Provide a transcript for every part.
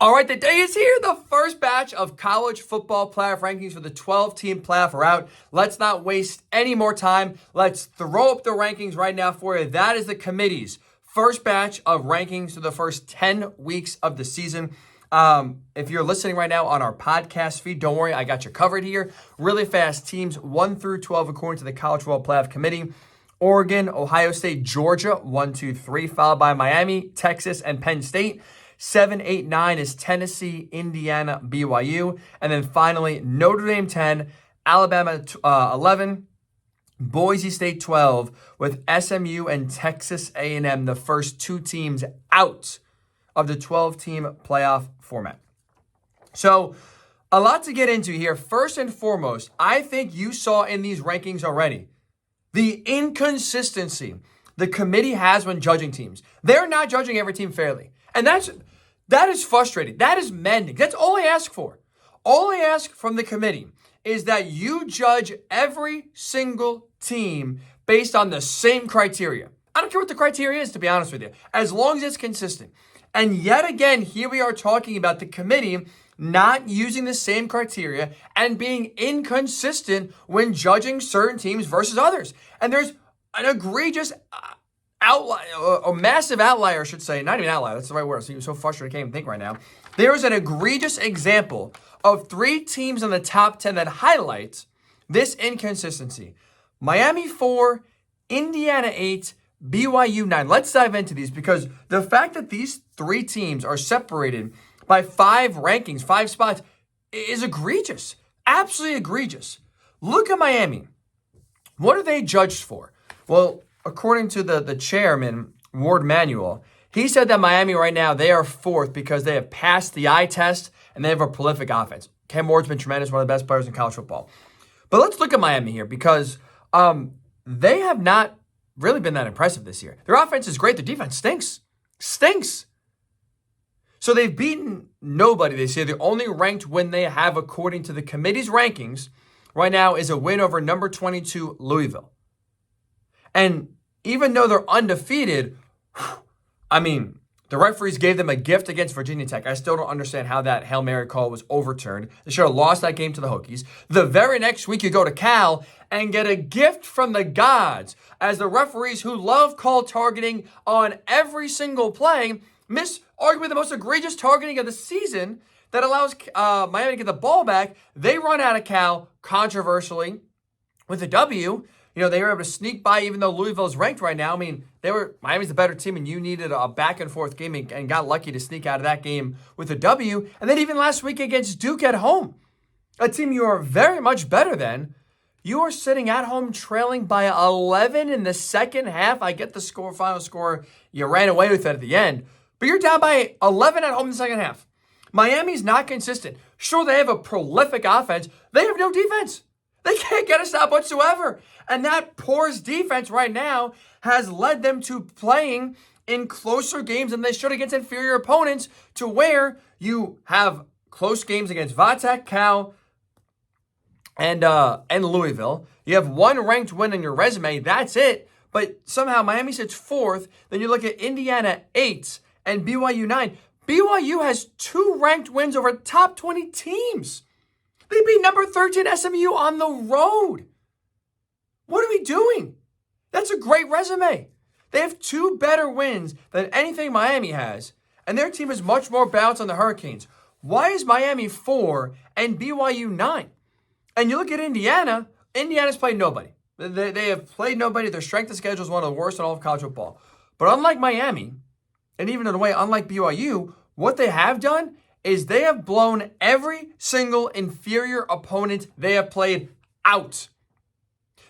All right, the day is here. The first batch of college football playoff rankings for the 12-team playoff are out. Let's not waste any more time. Let's throw up the rankings right now for you. That is the committee's first batch of rankings for the first 10 weeks of the season. If you're listening right now on our podcast feed, don't worry, I got you covered here. Really fast, teams 1 through 12 according to the College Football Playoff Committee. Oregon, Ohio State, Georgia, 1, 2, 3, followed by Miami, Texas, and Penn State. 7, 8, 9 is Tennessee, Indiana, BYU. And then finally, Notre Dame 10, Alabama 11, Boise State 12, with SMU and Texas A&M, the first two teams out of the 12-team playoff format. So, a lot to get into here. First and foremost, I think you saw in these rankings already the inconsistency the committee has when judging teams. They're not judging every team fairly. And that is frustrating. That is maddening. That's all I ask for. All I ask from the committee is that you judge every single team based on the same criteria. I don't care what the criteria is, to be honest with you, as long as it's consistent. And yet again, here we are talking about the committee not using the same criteria and being inconsistent when judging certain teams versus others. And there's an egregious outlier, a massive outlier, I should say. Not even outlier, that's the right word. I'm so frustrated I can't even think right now. There is an egregious example of 3 teams in the top 10 that highlights this inconsistency. Miami 4, Indiana 8, BYU 9. Let's dive into these because the fact that these 3 teams are separated by 5 rankings, 5 spots, is egregious. Absolutely egregious. Look at Miami. What are they judged for? Well, according to the chairman, Ward Manuel, he said that Miami right now, they are 4th because they have passed the eye test and they have a prolific offense. Cam Ward's been tremendous, one of the best players in college football. But let's look at Miami here because they have not really been that impressive this year. Their offense is great. Their defense stinks. Stinks. So they've beaten nobody this year. The only ranked win they have according to the committee's rankings right now is a win over number 22 Louisville. And even though they're undefeated, I mean, the referees gave them a gift against Virginia Tech. I still don't understand how that Hail Mary call was overturned. They should have lost that game to the Hokies. The very next week, you go to Cal and get a gift from the gods as the referees who love call targeting on every single play miss arguably the most egregious targeting of the season that allows Miami to get the ball back. They run out of Cal, controversially, with a W. You know, they were able to sneak by even though Louisville's ranked right now. I mean, Miami's the better team and you needed a back and forth game and got lucky to sneak out of that game with a W. And then even last week against Duke at home, a team you are very much better than, you are sitting at home trailing by 11 in the second half. I get the final score. You ran away with it at the end. But you're down by 11 at home in the second half. Miami's not consistent. Sure, they have a prolific offense. They have no defense. They can't get a stop whatsoever. And that poor's defense right now has led them to playing in closer games than they should against inferior opponents, to where you have close games against Vatech, Cal, and Louisville. You have one ranked win on your resume. That's it. But somehow Miami sits 4th. Then you look at Indiana 8 and BYU 9. BYU has 2 ranked wins over top 20 teams. They beat number 13 SMU on the road. What are we doing? That's a great resume. They have 2 better wins than anything Miami has, and their team is much more balanced on the Hurricanes. Why is Miami 4 and BYU 9? And you look at Indiana, Indiana's played nobody. They have played nobody. Their strength of schedule is one of the worst in all of college football. But unlike Miami, and even in a way, unlike BYU, what they have done is they have blown every single inferior opponent they have played out.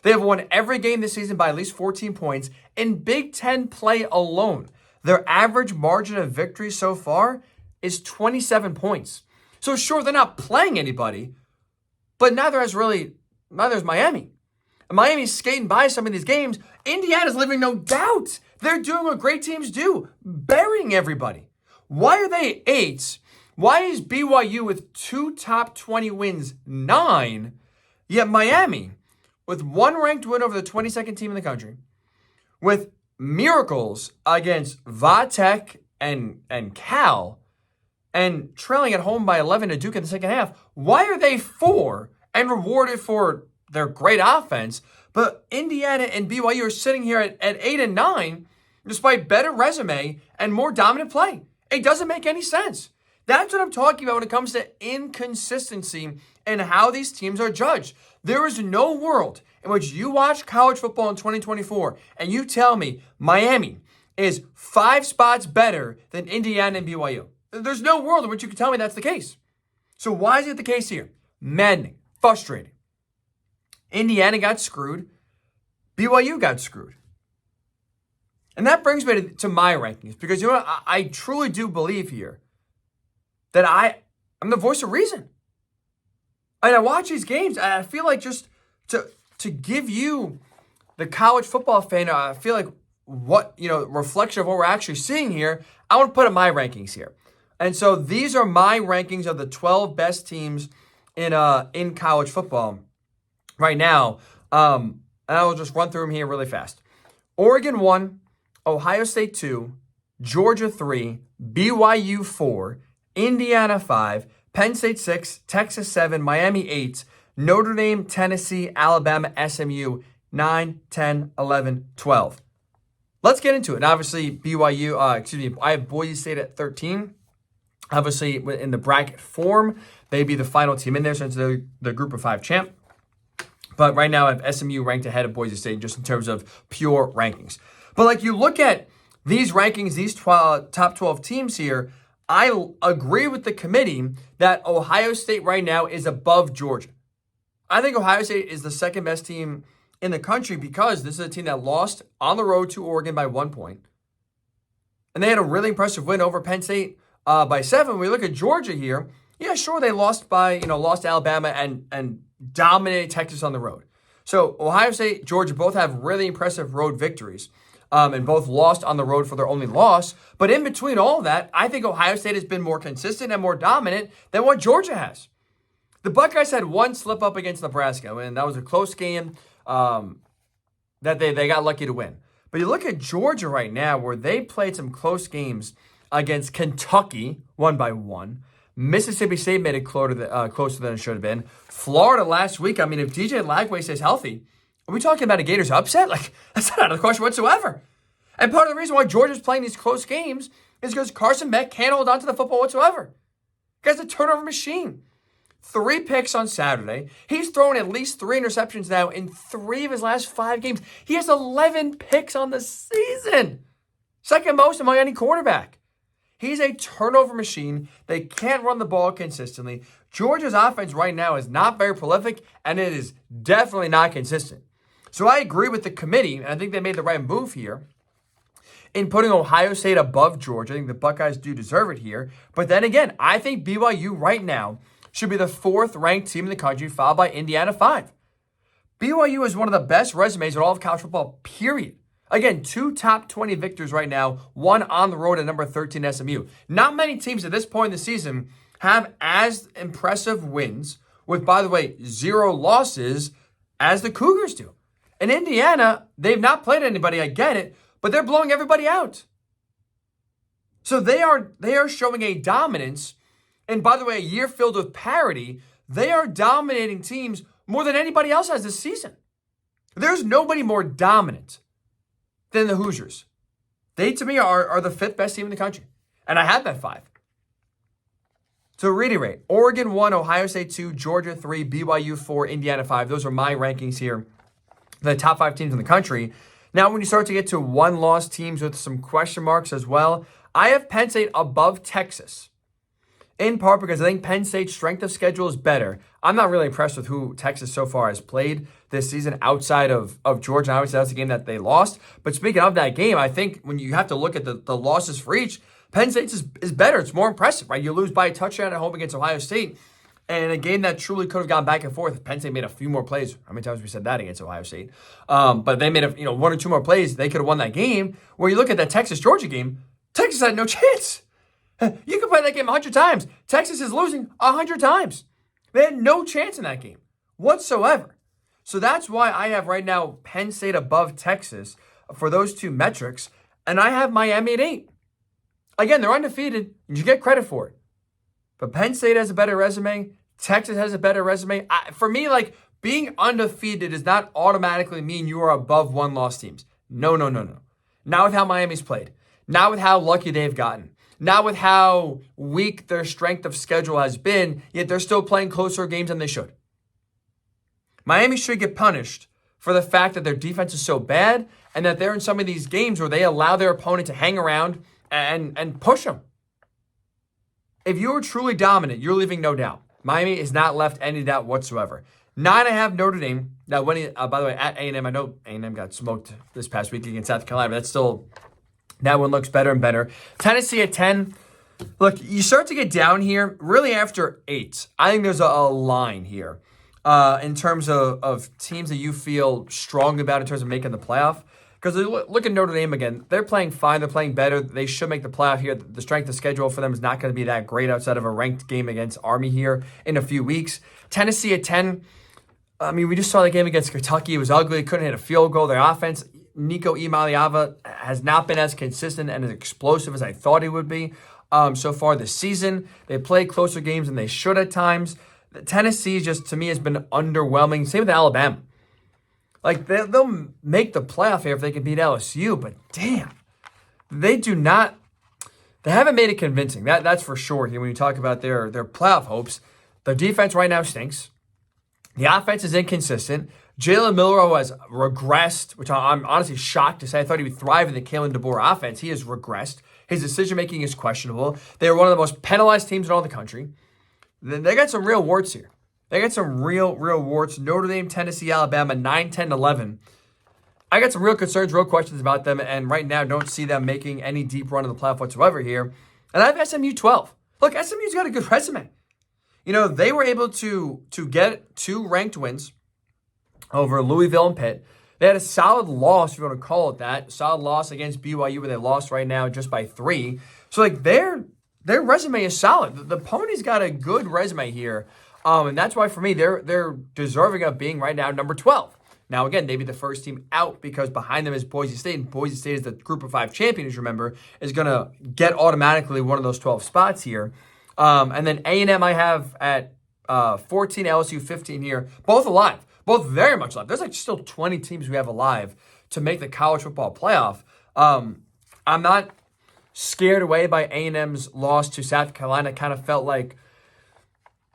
They have won every game this season by at least 14 points. In Big Ten play alone, their average margin of victory so far is 27 points. So sure, they're not playing anybody, but neither is Miami. And Miami's skating by some of these games. Indiana's living no doubt. They're doing what great teams do, burying everybody. Why are they 8? Why is BYU with 2 top 20 wins 9, yet Miami, with 1 ranked win over the 22nd team in the country, with miracles against Vatech and Cal, and trailing at home by 11 to Duke in the second half. Why are they 4 and rewarded for their great offense, but Indiana and BYU are sitting here at 8 and 9 despite better resume and more dominant play? It doesn't make any sense. That's what I'm talking about when it comes to inconsistency and how these teams are judged. There is no world in which you watch college football in 2024 and you tell me Miami is 5 spots better than Indiana and BYU. There's no world in which you can tell me that's the case. So why is it the case here? Maddening, frustrating. Indiana got screwed. BYU got screwed. And that brings me to my rankings, because you know what? I truly do believe here that I'm the voice of reason. And I watch these games, and I feel like just to give you, the college football fan, I feel like reflection of what we're actually seeing here, I want to put up my rankings here. And so these are my rankings of the 12 best teams in college football right now. And I will just run through them here really fast. Oregon 1, Ohio State 2, Georgia 3, BYU 4, Indiana 5, Penn State 6, Texas 7, Miami 8, Notre Dame, Tennessee, Alabama, SMU 9, 10, 11, 12. Let's get into it. And obviously, BYU, I have Boise State at 13. Obviously, in the bracket form, they'd be the final team in there since they're the Group of 5 champ. But right now, I have SMU ranked ahead of Boise State just in terms of pure rankings. But like you look at these rankings, these top 12 teams here, I agree with the committee that Ohio State right now is above Georgia. I think Ohio State is the second best team in the country because this is a team that lost on the road to Oregon by 1 point. And they had a really impressive win over Penn State by 7. When we look at Georgia here, yeah, sure, they lost Alabama and dominated Texas on the road. So Ohio State, Georgia both have really impressive road victories. And both lost on the road for their only loss. But in between all of that, I think Ohio State has been more consistent and more dominant than what Georgia has. The Buckeyes had one slip up against Nebraska, and that was a close game that they got lucky to win. But you look at Georgia right now, where they played some close games against Kentucky, 1-1. Mississippi State made it closer than it should have been. Florida last week, I mean, if DJ Lagway stays healthy, are we talking about a Gators upset? Like, that's not out of the question whatsoever. And part of the reason why Georgia's playing these close games is because Carson Beck can't hold on to the football whatsoever. The guy's a turnover machine. 3 picks on Saturday. He's thrown at least 3 interceptions now in 3 of his last 5 games. He has 11 picks on the season. Second most among any quarterback. He's a turnover machine. They can't run the ball consistently. Georgia's offense right now is not very prolific, and it is definitely not consistent. So I agree with the committee, and I think they made the right move here in putting Ohio State above Georgia. I think the Buckeyes do deserve it here. But then again, I think BYU right now should be the 4th ranked team in the country, followed by Indiana 5. BYU is one of the best resumes in all of college football, period. Again, 2 top 20 victors right now, 1 on the road at number 13 SMU. Not many teams at this point in the season have as impressive wins with, by the way, 0 losses as the Cougars do. In Indiana, they've not played anybody, I get it, but they're blowing everybody out. So they are showing a dominance, and by the way, a year filled with parity. They are dominating teams more than anybody else has this season. There's nobody more dominant than the Hoosiers. They, to me, are the 5th best team in the country, and I have that 5. To reiterate, Oregon 1, Ohio State 2, Georgia 3, BYU 4, Indiana 5. Those are my rankings here. The top 5 teams in the country. Now, when you start to get to 1-loss teams with some question marks as well, I have Penn State above Texas. In part because I think Penn State's strength of schedule is better. I'm not really impressed with who Texas so far has played this season outside of Georgia. Obviously, that's the game that they lost. But speaking of that game, I think when you have to look at the losses for each, Penn State is better. It's more impressive, right? You lose by a touchdown at home against Ohio State. And a game that truly could have gone back and forth. Penn State made a few more plays. How many times have we said that against Ohio State? But they made 1 or 2 more plays. They could have won that game. Where you look at that Texas-Georgia game, Texas had no chance. You could play that game 100 times. Texas is losing 100 times. They had no chance in that game whatsoever. So that's why I have right now Penn State above Texas for those 2 metrics. And I have Miami at 8. Again, they're undefeated. You get credit for it. But Penn State has a better resume. Texas has a better resume. For me, like, being undefeated does not automatically mean you are above one-loss teams. No, no, no, no. Not with how Miami's played. Not with how lucky they've gotten. Not with how weak their strength of schedule has been, yet they're still playing closer games than they should. Miami should get punished for the fact that their defense is so bad and that they're in some of these games where they allow their opponent to hang around and push them. If you're truly dominant, you're leaving no doubt. Miami is not left any doubt whatsoever. 9.5 Notre Dame. Now, by the way, at A&M, I know A&M got smoked this past week against South Carolina, but that's still, that one looks better and better. Tennessee at 10. Look, you start to get down here really after 8. I think there's a line here in terms of teams that you feel strong about in terms of making the playoff. Because look at Notre Dame again. They're playing fine. They're playing better. They should make the playoff here. The strength of schedule for them is not going to be that great outside of a ranked game against Army here in a few weeks. Tennessee at 10. I mean, we just saw the game against Kentucky. It was ugly. Couldn't hit a field goal. Their offense, Nico Iamaleava, has not been as consistent and as explosive as I thought he would be so far this season. They play closer games than they should at times. Tennessee just, to me, has been underwhelming. Same with Alabama. Like, they'll make the playoff here if they can beat LSU, but damn, they haven't made it convincing. That's for sure here when you talk about their playoff hopes. Their defense right now stinks. The offense is inconsistent. Jalen Milroe has regressed, which I'm honestly shocked to say. I thought he would thrive in the Kalen DeBoer offense. He has regressed. His decision-making is questionable. They are one of the most penalized teams in all the country. They got some real warts here. They got some real warts. Notre Dame, Tennessee, Alabama, 9, 10, 11. I got some real concerns, real questions about them, and right now don't see them making any deep run in the playoff whatsoever here. And I have SMU 12. Look, SMU's got a good resume. You know, they were able to get 2 ranked wins over Louisville and Pitt. They had a solid loss, if you want to call it that. Solid loss against BYU, where they lost right now just by 3. So, like, their resume is solid. The Ponies got a good resume here. And that's why, for me, they're deserving of being right now number 12. Now, again, they'd be the first team out because behind them is Boise State. And Boise State is the Group of 5 champions, remember, is going to get automatically one of those 12 spots here. And then A&M I have at 14, LSU 15 here. Both alive. Both very much alive. There's like still 20 teams we have alive to make the college football playoff. I'm not scared away by A&M's loss to South Carolina. Kind of felt like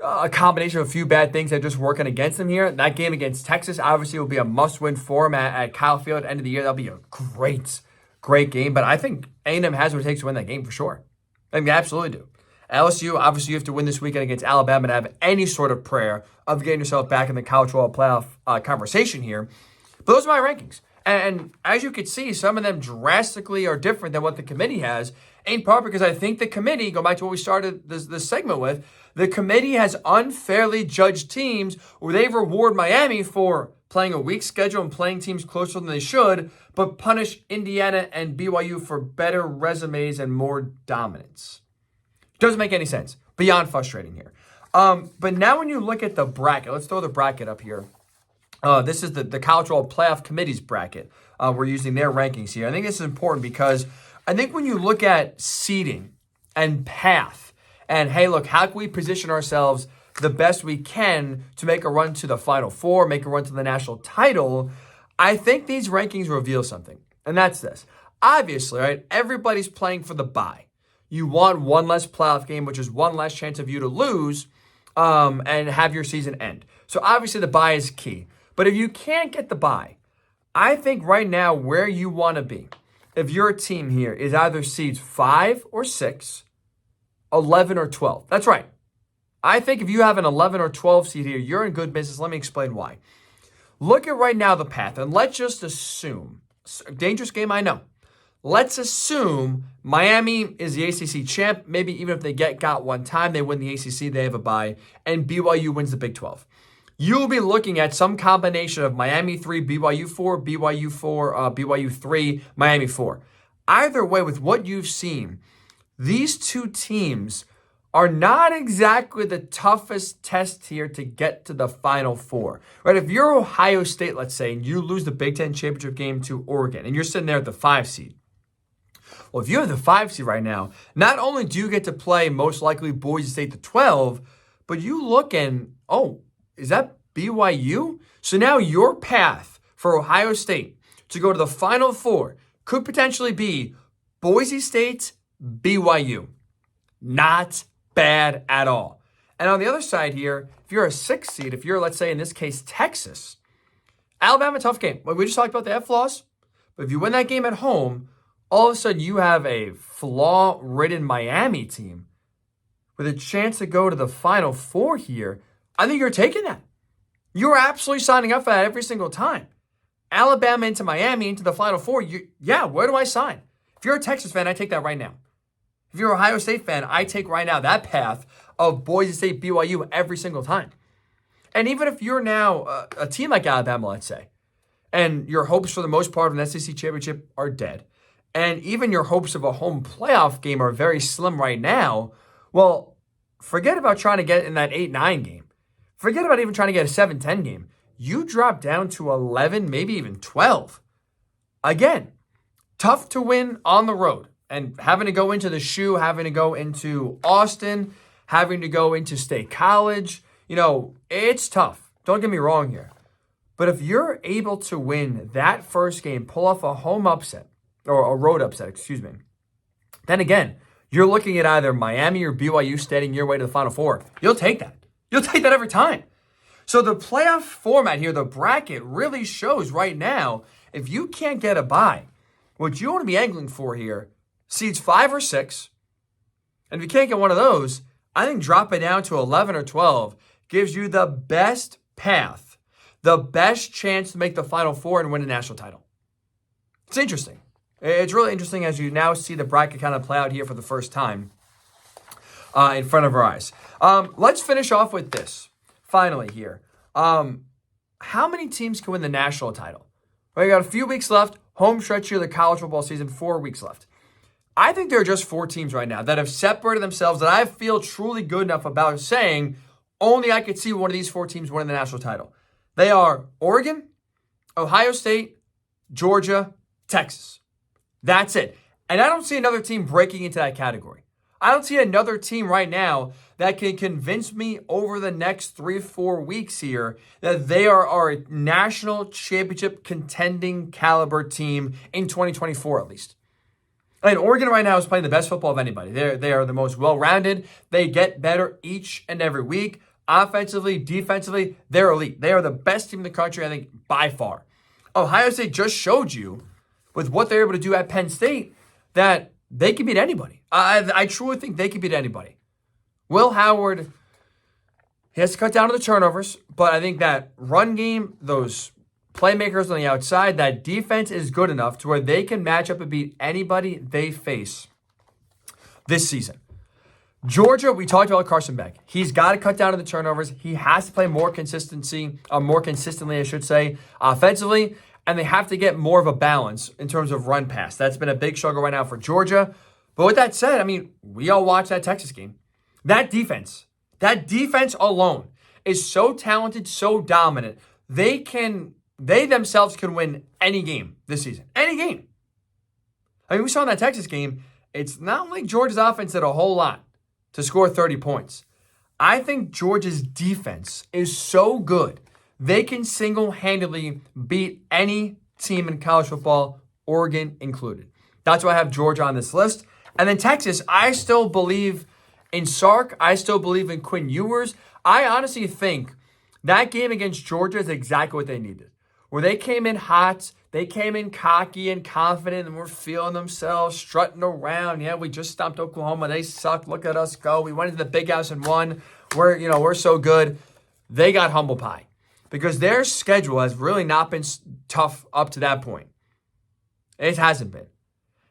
a combination of a few bad things that are just working against them here. That game against Texas obviously will be a must-win for them at Kyle Field at the end of the year. That'll be a great game. But I think A&M has what it takes to win that game for sure. I think they absolutely do. LSU, obviously you have to win this weekend against Alabama to have any sort of prayer of getting yourself back in the college football playoff conversation here. But those are my rankings. And as you can see, some of them drastically are different than what the committee has, in part because I think the committee, go back to what we started this segment with, the committee has unfairly judged teams where they reward Miami for playing a weak schedule and playing teams closer than they should, but punish Indiana and BYU for better resumes and more dominance. Doesn't make any sense. Beyond frustrating here. But now when you look at the bracket, let's throw the bracket up here. This is the College Football Playoff Committee's bracket. We're using their rankings here. I think this is important because I think when you look at seeding and path and, hey, look, how can we position ourselves the best we can to make a run to the Final Four, make a run to the national title, I think these rankings reveal something. And that's this. Obviously, right, everybody's playing for the bye. You want one less playoff game, which is one less chance of you to lose and have your season end. So obviously the bye is key. But if you can't get the bye, I think right now where you want to be, if your team here is either seeds 5 or 6, 11 or 12. That's right. I think if you have an 11 or 12 seed here, you're in good business. Let me explain why. Look at right now the path, and let's just assume, dangerous game, I know. Let's assume Miami is the ACC champ. Maybe even if they got one time, they win the ACC, they have a bye, and BYU wins the Big 12. You'll be looking at some combination of Miami 3, BYU 4, BYU 4, BYU 3, Miami 4. Either way, with what you've seen, these two teams are not exactly the toughest test here to get to the Final Four. Right? If you're Ohio State, let's say, and you lose the Big Ten championship game to Oregon, and you're sitting there at the 5 seed, Well, if you have the 5 seed right now, not only do you get to play most likely Boise State the 12, but you look and, oh, is that BYU? So now your path for Ohio State to go to the Final Four could potentially be Boise State, BYU. Not bad at all. And on the other side here, if you're a 6 seed, if you're, let's say in this case, Texas, Alabama, tough game. We just talked about the F-loss, but if you win that game at home, all of a sudden you have a flaw-ridden Miami team with a chance to go to the Final Four here. I think you're taking that. You're absolutely signing up for that every single time. Alabama into Miami into the Final Four. Where do I sign? If you're a Texas fan, I take that right now. If you're an Ohio State fan, I take right now that path of Boise State, BYU every single time. And even if you're now a team like Alabama, let's say, and your hopes for the most part of an SEC championship are dead, and even your hopes of a home playoff game are very slim right now, well, forget about trying to get in that 8-9 game. Forget about even trying to get a 7-10 game. You drop down to 11, maybe even 12. Again, tough to win on the road. And having to go into the shoe, having to go into Austin, having to go into State College, it's tough. Don't get me wrong here. But if you're able to win that first game, pull off a home upset, or a road upset, then again, you're looking at either Miami or BYU steadying your way to the Final Four. You'll take that. You'll take that every time. So the playoff format here, the bracket, really shows right now, if you can't get a bye, what you want to be angling for here, seeds 5 or 6. And if you can't get one of those, I think dropping down to 11 or 12 gives you the best path, the best chance to make the Final Four and win a national title. It's interesting. It's really interesting as you now see the bracket kind of play out here for the first time in front of our eyes. Let's finish off with this. Finally here. How many teams can win the national title? We got a few weeks left. Home stretch here of the college football season, 4 weeks left. I think there are just 4 teams right now that have separated themselves that I feel truly good enough about saying only I could see one of these 4 teams winning the national title. They are Oregon, Ohio State, Georgia, Texas. That's it. And I don't see another team breaking into that category. I don't see another team right now that can convince me over the next 3-4 weeks here that they are a national championship contending caliber team in 2024 at least. And Oregon right now is playing the best football of anybody. They are the most well-rounded. They get better each and every week. Offensively, defensively, they're elite. They are the best team in the country, I think, by far. Ohio State just showed you with what they're able to do at Penn State that they can beat anybody. I truly think they can beat anybody. Will Howard, he has to cut down on the turnovers, but I think that run game, those playmakers on the outside, that defense is good enough to where they can match up and beat anybody they face this season. Georgia, we talked about Carson Beck. He's got to cut down on the turnovers. He has to play more consistently, I should say, offensively, and they have to get more of a balance in terms of run pass. That's been a big struggle right now for Georgia. But with that said, we all watched that Texas game. That defense alone is so talented, so dominant. They themselves can win any game this season. Any game. We saw in that Texas game, it's not like Georgia's offense did a whole lot to score 30 points. I think Georgia's defense is so good, they can single-handedly beat any team in college football, Oregon included. That's why I have Georgia on this list. And then Texas, I still believe in Sark. I still believe in Quinn Ewers. I honestly think that game against Georgia is exactly what they needed. Where they came in hot, they came in cocky and confident and were feeling themselves, strutting around. Yeah, we just stomped Oklahoma. They suck. Look at us go. We went into the big house and won. We're so good. They got humble pie because their schedule has really not been tough up to that point. It hasn't been.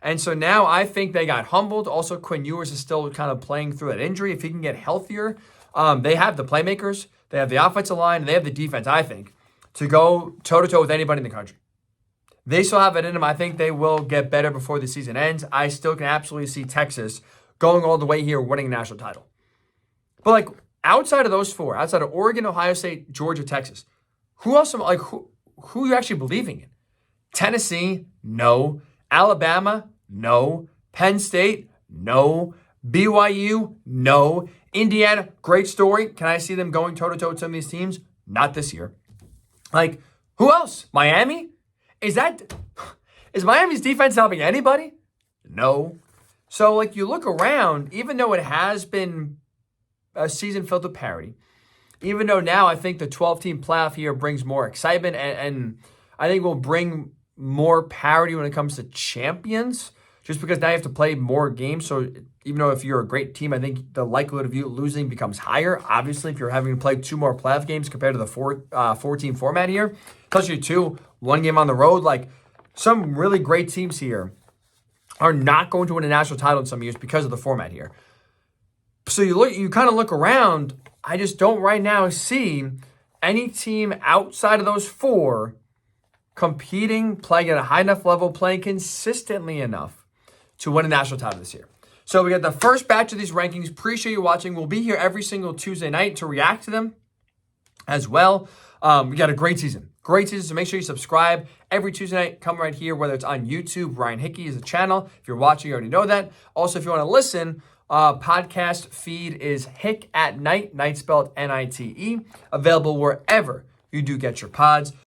And so now I think they got humbled. Also, Quinn Ewers is still kind of playing through that injury. If he can get healthier, they have the playmakers, they have the offensive line, and they have the defense, I think, to go toe-to-toe with anybody in the country. They still have it in them. I think they will get better before the season ends. I still can absolutely see Texas going all the way here, winning a national title. But outside of those 4, outside of Oregon, Ohio State, Georgia, Texas, who else? Who are you actually believing in? Tennessee, no. Alabama, No. Penn State? No. BYU? No. Indiana? Great story. Can I see them going toe-to-toe with some of these teams? Not this year. Like, who else? Miami? Is Miami's defense helping anybody? No. So, like, you look around, even though it has been a season filled with parity, even though now I think the 12-team playoff here brings more excitement and I think will bring more parity when it comes to champions, just because now you have to play more games. So even though if you're a great team, I think the likelihood of you losing becomes higher. Obviously, if you're having to play 2 more playoff games compared to the 4-team format here, especially 2, 1 game on the road, like some really great teams here are not going to win a national title in some years because of the format here. So you kind of look around. I just don't right now see any team outside of those 4 competing, playing at a high enough level, playing consistently enough to win a national title this year. So we got the first batch of these rankings. Appreciate you watching. We'll be here every single Tuesday night to react to them as well. We got a great season. Great season, so make sure you subscribe every Tuesday night. Come right here, whether it's on YouTube. Ryan Hickey is the channel. If you're watching, you already know that. Also, if you want to listen, podcast feed is Hick at Night, Night spelled Nite, available wherever you do get your pods.